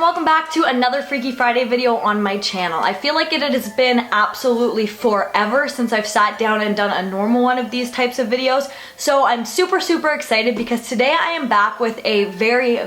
and welcome back to another Freaky Friday video on my channel. I feel like it has been absolutely forever since I've sat down and done a normal one of these types of videos, so I'm super excited because today I am back with a very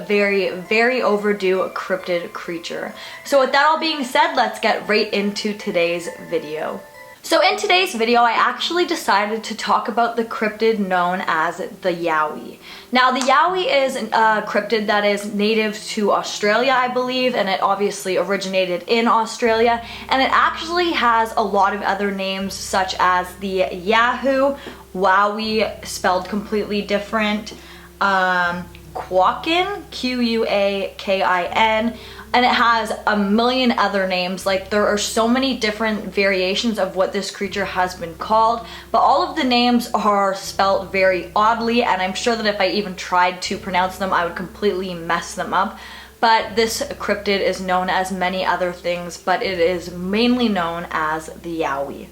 overdue cryptid creature. So with that all being said, let's get right into today's video. So in today's video, I actually decided to talk about the cryptid known as the Yowie. Now, the Yowie is a cryptid that is native to Australia, I believe, and it obviously originated in Australia, and it actually has a lot of other names such as the Yahoo, Wowie, spelled completely different, Quakin, Quakin, and it has a million other names. Like, there are so many different variations of what this creature has been called, but all of the names are spelled very oddly, and I'm sure that if I even tried to pronounce them, I would completely mess them up. But this cryptid is known as many other things, but it is mainly known as the Yowie.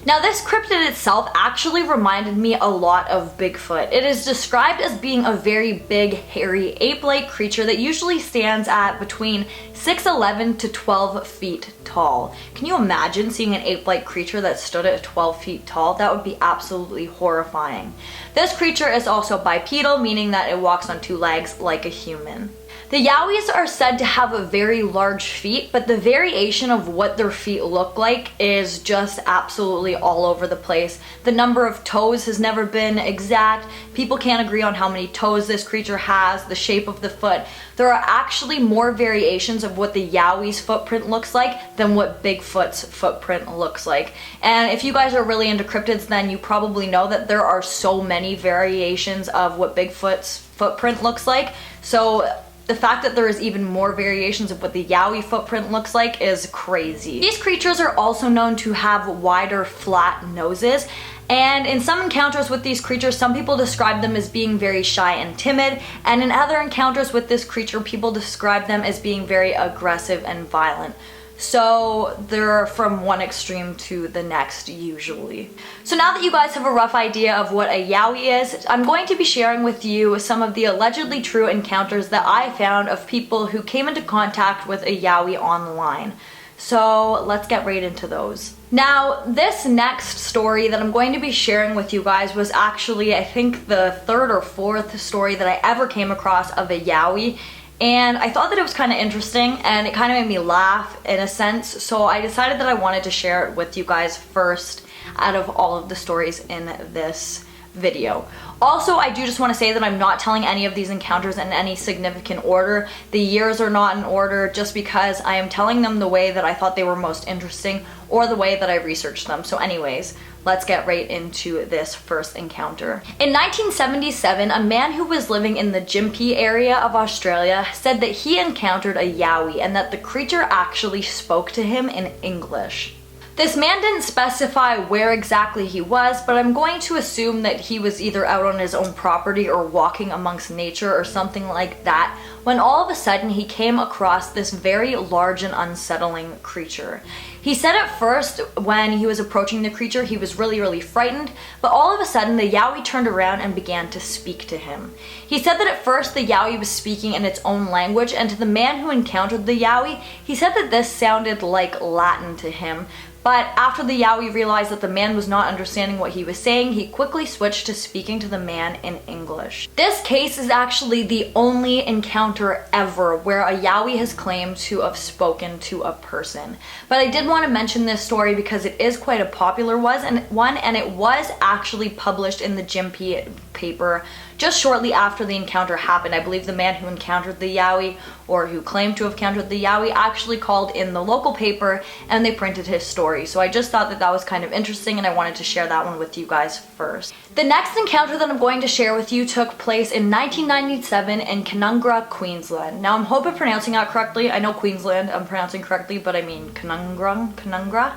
Now, this cryptid itself actually reminded me a lot of Bigfoot. It is described as being a very big, hairy, ape-like creature that usually stands at between 6'11" to 12 feet tall. Can you imagine seeing an ape-like creature that stood at 12 feet tall? That would be absolutely horrifying. This creature is also bipedal, meaning that it walks on two legs like a human. The Yowies are said to have a very large feet, but the variation of what their feet look like is just absolutely all over the place. The number of toes has never been exact. People can't agree on how many toes this creature has, the shape of the foot. There are actually more variations of what the Yowie's footprint looks like than what Bigfoot's footprint looks like. And if you guys are really into cryptids, then you probably know that there are so many variations of what Bigfoot's footprint looks like. So the fact that there is even more variations of what the Yowie footprint looks like is crazy. These creatures are also known to have wider, flat noses, and in some encounters with these creatures, some people describe them as being very shy and timid, and in other encounters with this creature, people describe them as being very aggressive and violent. So they're from one extreme to the next usually. So now that you guys have a rough idea of what a Yowie is, I'm going to be sharing with you some of the allegedly true encounters that I found of people who came into contact with a Yowie online. So let's get right into those. Now, this next story that I'm going to be sharing with you guys was actually, I think, the third or fourth story that I ever came across of a Yowie. And I thought that it was kind of interesting, and it kind of made me laugh in a sense, so I decided that I wanted to share it with you guys first out of all of the stories in this video. Also, I do just want to say that I'm not telling any of these encounters in any significant order. The years are not in order just because I am telling them the way that I thought they were most interesting or the way that I researched them. So anyways, let's get right into this first encounter. In 1977, a man who was living in the Gympie area of Australia said that he encountered a Yowie and that the creature actually spoke to him in English. This man didn't specify where exactly he was, but I'm going to assume that he was either out on his own property or walking amongst nature or something like that, when all of a sudden he came across this very large and unsettling creature. He said at first when he was approaching the creature he was really frightened, but all of a sudden the Yowie turned around and began to speak to him. He said that at first the Yowie was speaking in its own language, and to the man who encountered the Yowie, he said that this sounded like Latin to him. But after the Yowie realized that the man was not understanding what he was saying, he quickly switched to speaking to the man in English. This case is actually the only encounter ever where a Yowie has claimed to have spoken to a person. But I did want to mention this story because it is quite a popular one, and it was actually published in the Gympie paper just shortly after the encounter happened. I believe the man who encountered the Yowie, or who claimed to have encountered the Yowie, actually called in the local paper and they printed his story. So I just thought that that was kind of interesting, and I wanted to share that one with you guys first. The next encounter that I'm going to share with you took place in 1997 in Canungra, Queensland. Now, I hope I'm pronouncing that correctly. I know Queensland I'm pronouncing correctly, but I mean Canungra,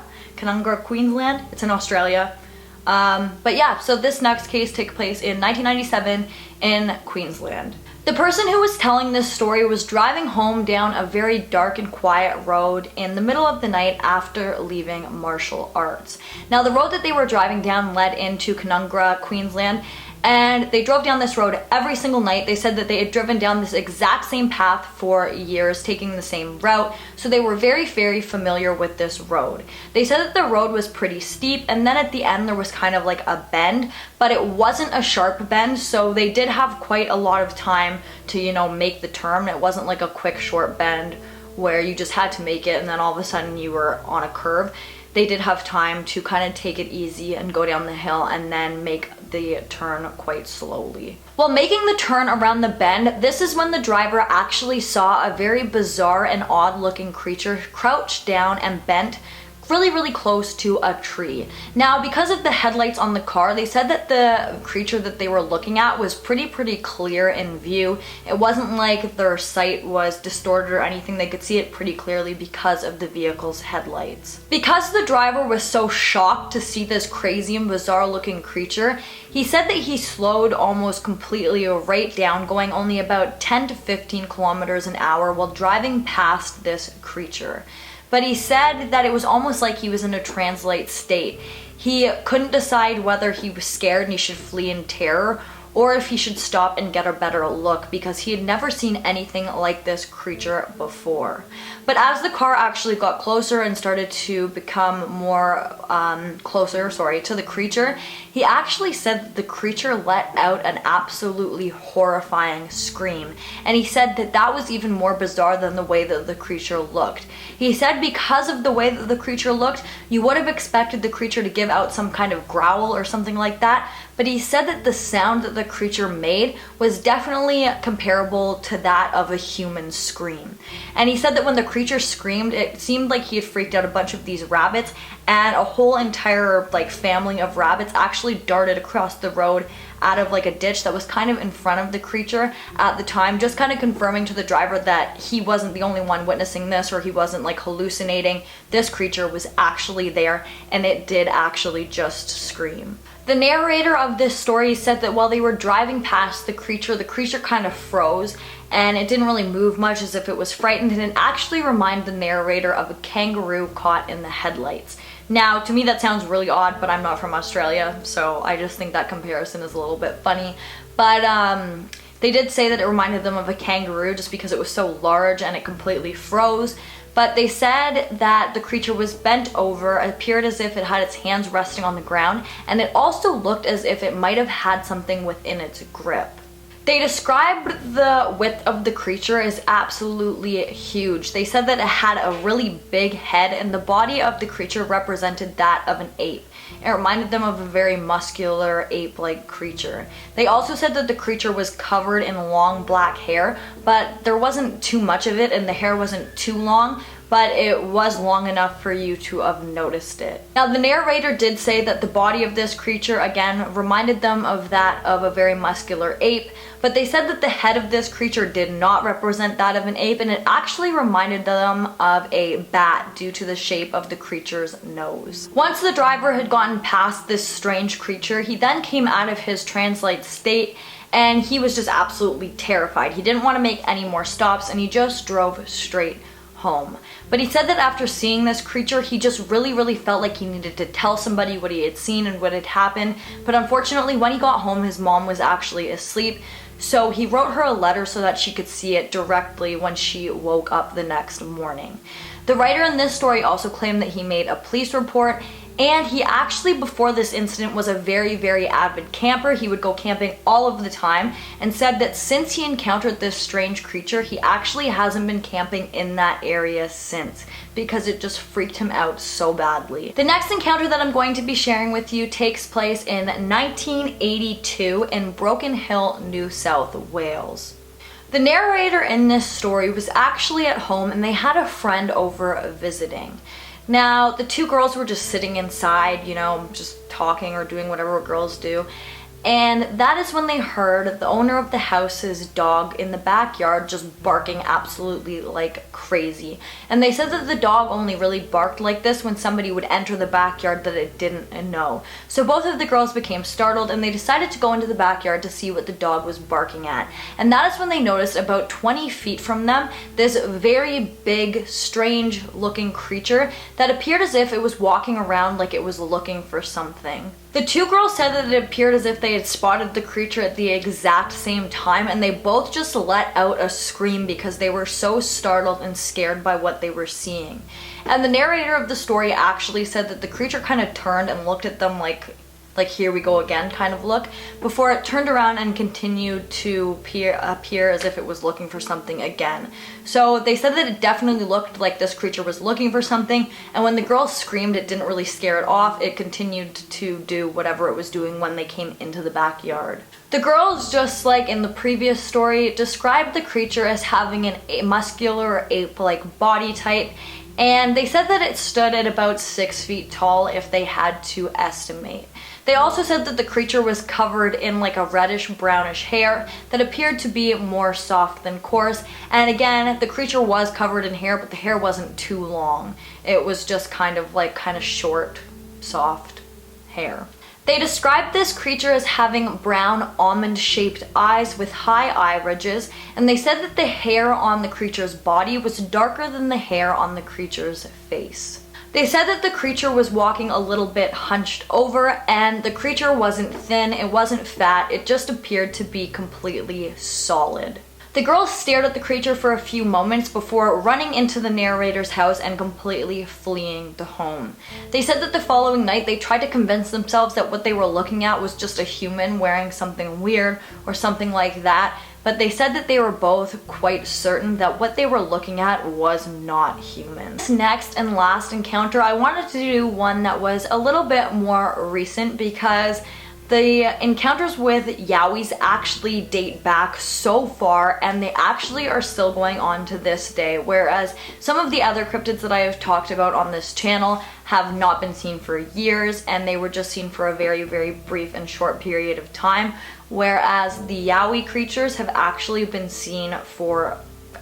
Queensland. It's in Australia. But yeah, so this next case took place in 1997 in Queensland. The person who was telling this story was driving home down a very dark and quiet road in the middle of the night after leaving martial arts. Now, the road that they were driving down led into Canungra, Queensland, And they drove down this road every single night. They said that they had driven down this exact same path for years, taking the same route, so they were very, very familiar with this road. They said that the road was pretty steep, and then at the end there was kind of like a bend, but it wasn't a sharp bend, so they did have quite a lot of time to, you know, make the turn. It wasn't like a quick short bend where you just had to make it and then all of a sudden you were on a curve. They did have time to kind of take it easy and go down the hill and then make the turn quite slowly. While making the turn around the bend, this is when the driver actually saw a very bizarre and odd looking creature crouched down and bent really close to a tree. Now, because of the headlights on the car, they said that the creature that they were looking at was pretty clear in view. It wasn't like their sight was distorted or anything. They could see it pretty clearly because of the vehicle's headlights. Because the driver was so shocked to see this crazy and bizarre looking creature, he said that he slowed almost completely right down, going only about 10 to 15 kilometers an hour while driving past this creature. But he said that it was almost like he was in a translate state. He couldn't decide whether he was scared and he should flee in terror, or if he should stop and get a better look, because he had never seen anything like this creature before. But as the car actually got closer and started to become more closer to the creature, he actually said that the creature let out an absolutely horrifying scream. And he said that that was even more bizarre than the way that the creature looked. He said because of the way that the creature looked, you would have expected the creature to give out some kind of growl or something like that, but he said that the sound that the creature made was definitely comparable to that of a human scream. And he said that when the creature screamed, it seemed like he had freaked out a bunch of these rabbits, and a whole entire family of rabbits actually darted across the road out of a ditch that was kind of in front of the creature at the time, just kind of confirming to the driver that he wasn't the only one witnessing this, or he wasn't hallucinating. This creature was actually there, and it did actually just scream. The narrator of this story said that while they were driving past the creature kind of froze, and it didn't really move much, as if it was frightened, and it actually reminded the narrator of a kangaroo caught in the headlights. Now, to me that sounds really odd, but I'm not from Australia, so I just think that comparison is a little bit funny. But they did say that it reminded them of a kangaroo just because it was so large and it completely froze. But they said that the creature was bent over, appeared as if it had its hands resting on the ground, and it also looked as if it might have had something within its grip. They described the width of the creature as absolutely huge. They said that it had a really big head, and the body of the creature represented that of an ape. It reminded them of a very muscular ape-like creature. They also said that the creature was covered in long black hair, but there wasn't too much of it and the hair wasn't too long, but it was long enough for you to have noticed it. Now, the narrator did say that the body of this creature, again, reminded them of that of a very muscular ape, but they said that the head of this creature did not represent that of an ape, and it actually reminded them of a bat due to the shape of the creature's nose. Once the driver had gotten past this strange creature, he then came out of his translate state, and he was just absolutely terrified. He didn't want to make any more stops, and he just drove straight home. But he said that after seeing this creature, he just really felt like he needed to tell somebody what he had seen and what had happened. But unfortunately, when he got home, his mom was actually asleep, so he wrote her a letter so that she could see it directly when she woke up the next morning. The writer in this story also claimed that he made a police report, and he actually, before this incident, was a very avid camper. He would go camping all of the time, and said that since he encountered this strange creature, he actually hasn't been camping in that area since, because it just freaked him out so badly. The next encounter that I'm going to be sharing with you takes place in 1982 in Broken Hill, New South Wales. The narrator in this story was actually at home, and they had a friend over visiting. Now, the two girls were just sitting inside, just talking or doing whatever girls do. And that is when they heard the owner of the house's dog in the backyard just barking absolutely like crazy. And they said that the dog only really barked like this when somebody would enter the backyard that it didn't know. So both of the girls became startled, and they decided to go into the backyard to see what the dog was barking at. And that is when they noticed about 20 feet from them this very big, strange looking creature that appeared as if it was walking around like it was looking for something. The two girls said that it appeared as if they had spotted the creature at the exact same time, and they both just let out a scream because they were so startled and scared by what they were seeing. And the narrator of the story actually said that the creature kind of turned and looked at them like here we go again kind of look, before it turned around and continued to appear as if it was looking for something again. So they said that it definitely looked like this creature was looking for something, and when the girls screamed, it didn't really scare it off. It continued to do whatever it was doing when they came into the backyard. The girls, just like in the previous story, described the creature as having a muscular ape-like body type, and they said that it stood at about 6 feet tall if they had to estimate. They also said that the creature was covered in like a reddish brownish hair that appeared to be more soft than coarse. And again, the creature was covered in hair, but the hair wasn't too long. It was just kind of short, soft hair. They described this creature as having brown almond-shaped eyes with high eye ridges, and they said that the hair on the creature's body was darker than the hair on the creature's face. They said that the creature was walking a little bit hunched over, and the creature wasn't thin, it wasn't fat, it just appeared to be completely solid. The girls stared at the creature for a few moments before running into the narrator's house and completely fleeing the home. They said that the following night they tried to convince themselves that what they were looking at was just a human wearing something weird or something like that, but they said that they were both quite certain that what they were looking at was not human. This next and last encounter, I wanted to do one that was a little bit more recent because the encounters with Yowies actually date back so far, and they actually are still going on to this day, whereas some of the other cryptids that I have talked about on this channel have not been seen for years, and they were just seen for a very, very brief and short period of time, whereas the Yowie creatures have actually been seen for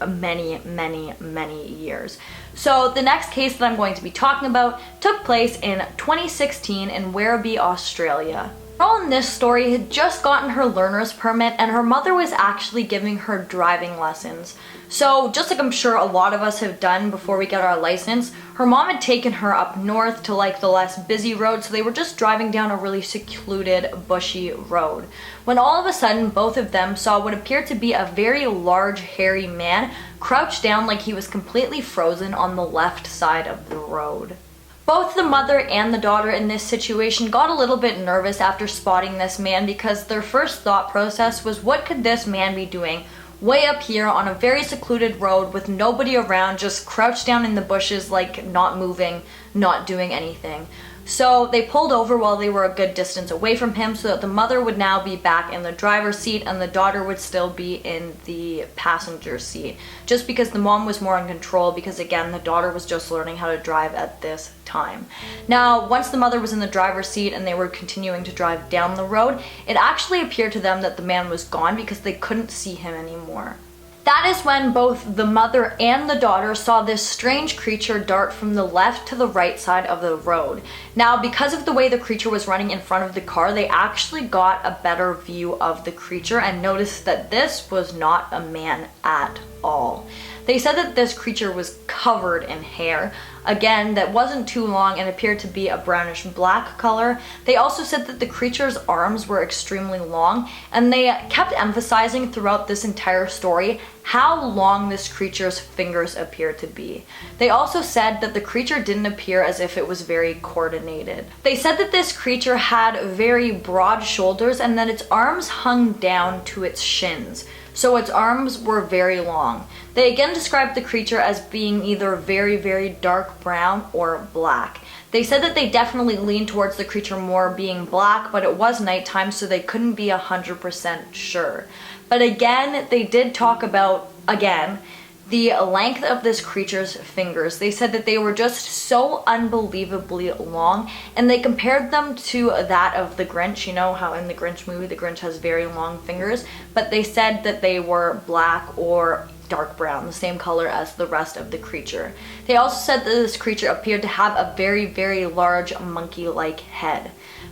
many, many, many years. So the next case that I'm going to be talking about took place in 2016 in Werribee, Australia. The girl in this story had just gotten her learner's permit, and her mother was actually giving her driving lessons. So just like I'm sure a lot of us have done before we get our license, her mom had taken her up north to the less busy road, so they were just driving down a really secluded, bushy road. When all of a sudden, both of them saw what appeared to be a very large, hairy man crouched down like he was completely frozen on the left side of the road. Both the mother and the daughter in this situation got a little bit nervous after spotting this man because their first thought process was, what could this man be doing way up here on a very secluded road with nobody around, just crouched down in the bushes, not moving, not doing anything. So they pulled over while they were a good distance away from him so that the mother would now be back in the driver's seat and the daughter would still be in the passenger seat, just because the mom was more in control, because again, the daughter was just learning how to drive at this time. Now, once the mother was in the driver's seat and they were continuing to drive down the road, it actually appeared to them that the man was gone because they couldn't see him anymore. That is when both the mother and the daughter saw this strange creature dart from the left to the right side of the road. Now, because of the way the creature was running in front of the car, they actually got a better view of the creature and noticed that this was not a man at all. They said that this creature was covered in hair, again, that wasn't too long and appeared to be a brownish black color. They also said that the creature's arms were extremely long, and they kept emphasizing throughout this entire story how long this creature's fingers appeared to be. They also said that the creature didn't appear as if it was very coordinated. They said that this creature had very broad shoulders and that its arms hung down to its shins. So its arms were very long. They again described the creature as being either very, very dark brown or black. They said that they definitely leaned towards the creature more being black, but it was nighttime, so they couldn't be 100% sure. But again, they did talk about, the length of this creature's fingers. They said that they were just so unbelievably long, and they compared them to that of the Grinch. You know how in the Grinch movie, the Grinch has very long fingers, but they said that they were black or dark brown, the same color as the rest of the creature. They also said that this creature appeared to have a very, very large monkey-like head.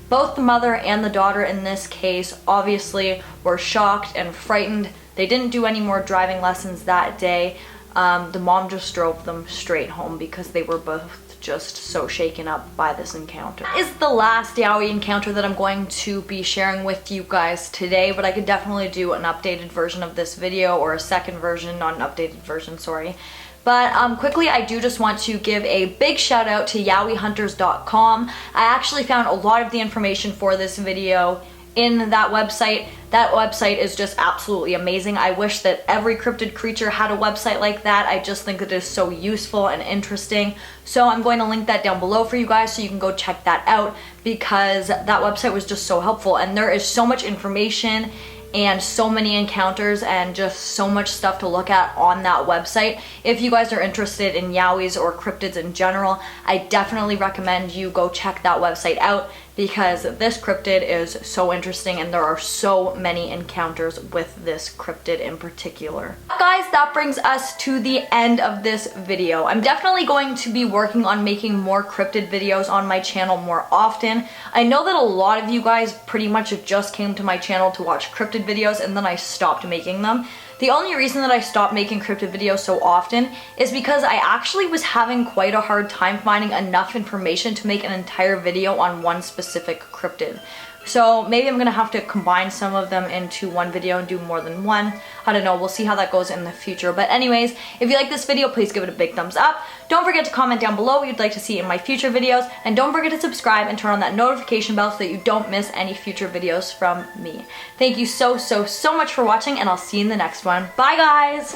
Both the mother and the daughter in this case obviously were shocked and frightened. They didn't do any more driving lessons that day. The mom just drove them straight home because they were both just so shaken up by this encounter. This is the last Yowie encounter that I'm going to be sharing with you guys today, but I could definitely do an updated version of this video, or a second version, not an updated version, sorry. But quickly, I do just want to give a big shout out to YowieHunters.com. I actually found a lot of the information for this video in that website. That website is just absolutely amazing. I wish that every cryptid creature had a website like that. I just think it is so useful and interesting. So I'm going to link that down below for you guys so you can go check that out, because that website was just so helpful, and there is so much information and so many encounters and just so much stuff to look at on that website. If you guys are interested in Yowies or cryptids in general, I definitely recommend you go check that website out, because this cryptid is so interesting and there are so many encounters with this cryptid in particular. Guys, that brings us to the end of this video. I'm definitely going to be working on making more cryptid videos on my channel more often. I know that a lot of you guys pretty much just came to my channel to watch cryptid videos and then I stopped making them. The only reason that I stopped making cryptid videos so often is because I actually was having quite a hard time finding enough information to make an entire video on one specific cryptid. So maybe I'm gonna have to combine some of them into one video and do more than one. I don't know, we'll see how that goes in the future. But anyways, if you like this video, please give it a big thumbs up. Don't forget to comment down below what you'd like to see in my future videos. And don't forget to subscribe and turn on that notification bell so that you don't miss any future videos from me. Thank you so much for watching, and I'll see you in the next one. Bye guys!